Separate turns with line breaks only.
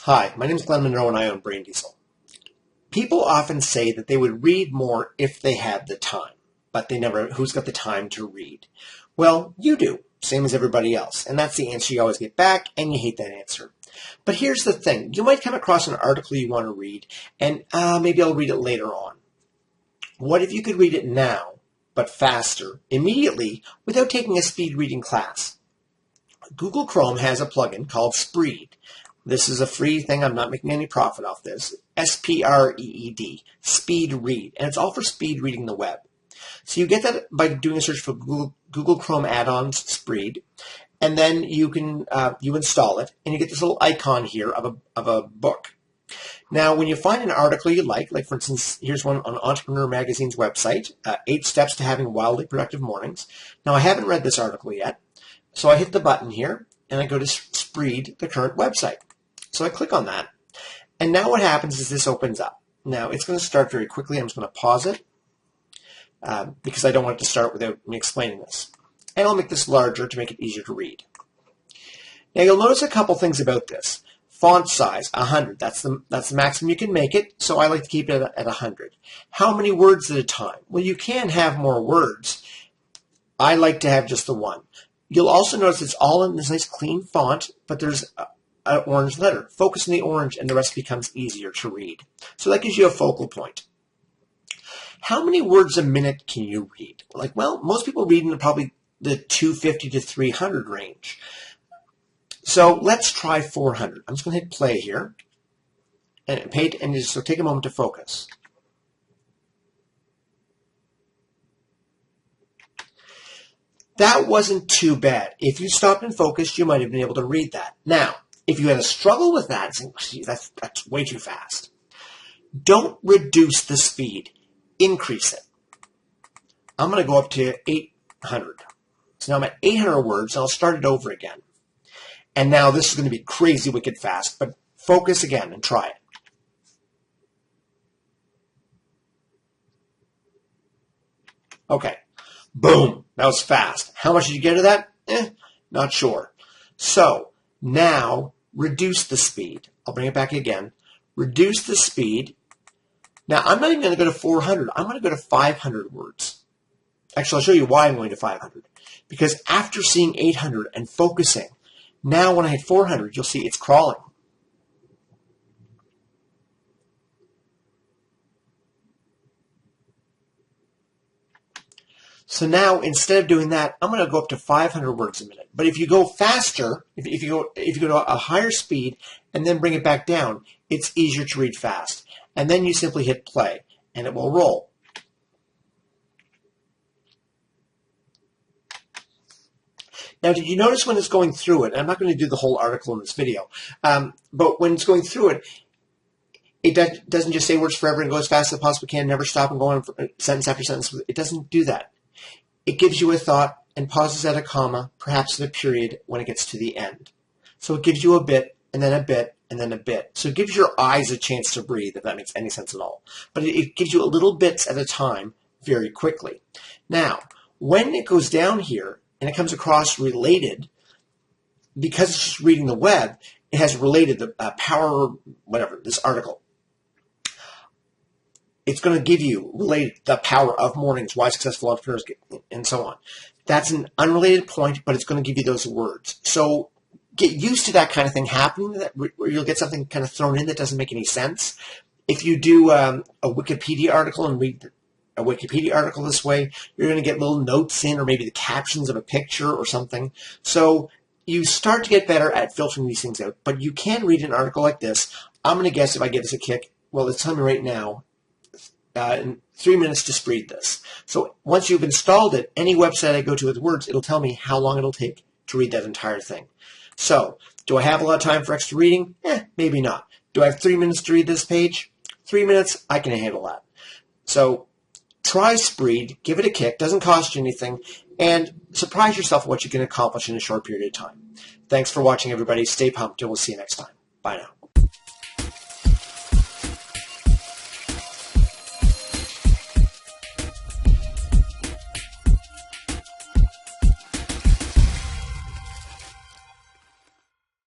Hi, my name is Glenn Monroe and I own Brain Diesel. People often say that they would read more if they had the time, but they never, who's got the time to read? Well, you do, same as everybody else, and that's the answer you always get back, and you hate that answer. But here's the thing, you might come across an article you want to read, and maybe I'll read it later on. What if you could read it now, but faster, immediately, without taking a speed reading class? Google Chrome has a plugin called Spreed. This is a free thing. I'm not making any profit off this. S-P-R-E-E-D, Speed Read. And it's all for speed reading the web. So you get that by doing a search for Google Chrome add-ons, Spreed. And then you can you install it, and you get this little icon here of a book. Now, when you find an article you like for instance, here's one on Entrepreneur Magazine's website, 8 Steps to Having Wildly Productive Mornings. Now, I haven't read this article yet, so I hit the button here, and I go to Spreed, the current website. So I click on that, and now what happens is this opens up. Now, it's going to start very quickly. I'm just going to pause it because I don't want it to start without me explaining this. And I'll make this larger to make it easier to read. Now, you'll notice a couple things about this. Font size, 100. That's the maximum you can make it, so I like to keep it at 100. How many words at a time? Well, you can have more words. I like to have just the one. You'll also notice it's all in this nice clean font, but there's an orange letter. Focus on the orange and the rest becomes easier to read. So that gives you a focal point. How many words a minute can you read? Well, most people read in probably the 250 to 300 range. So let's try 400. I'm just going to hit play here and so take a moment to focus. That wasn't too bad. If you stopped and focused, you might have been able to read that. Now, if you had a struggle with that, that's way too fast. Don't reduce the speed. Increase it. I'm going to go up to 800. So now I'm at 800 words, and I'll start it over again. And now this is going to be crazy wicked fast, but focus again and try it. Okay. Boom. That was fast. How much did you get of that? Not sure. So now reduce the speed. I'll bring it back again. Reduce the speed. Now I'm not even going to go to 400. I'm going to go to 500 words. Actually, I'll show you why I'm going to 500. Because after seeing 800 and focusing, now when I hit 400, you'll see it's crawling. So now, instead of doing that, I'm going to go up to 500 words a minute. But if you go faster, if you go to a higher speed and then bring it back down, it's easier to read fast. And then you simply hit play, and it will roll. Now, did you notice when it's going through it? I'm not going to do the whole article in this video, but when it's going through it, it doesn't just say words forever and go as fast as it possibly can, never stop and go on sentence after sentence. It doesn't do that. It gives you a thought and pauses at a comma, perhaps at a period when it gets to the end. So it gives you a bit, and then a bit, and then a bit. So it gives your eyes a chance to breathe, if that makes any sense at all. But it gives you a little bits at a time very quickly. Now, when it goes down here and it comes across related, because it's just reading the web, it has related the power, whatever, this article. It's going to give you related the power of mornings, why successful entrepreneurs get, and so on. That's an unrelated point, but it's going to give you those words. So get used to that kind of thing happening, where you'll get something kind of thrown in that doesn't make any sense. If you do a Wikipedia article and read a Wikipedia article this way, you're going to get little notes in, or maybe the captions of a picture or something. So you start to get better at filtering these things out, but you can read an article like this. I'm going to guess if I give this a kick, well, it's telling me right now, in 3 minutes to Spreed this. So once you've installed it, any website I go to with words, it'll tell me how long it'll take to read that entire thing. So, do I have a lot of time for extra reading? Maybe not. Do I have 3 minutes to read this page? 3 minutes, I can handle that. So, try Spreed, give it a kick, doesn't cost you anything, and surprise yourself at what you can accomplish in a short period of time. Thanks for watching, everybody. Stay pumped, and we'll see you next time. Bye now.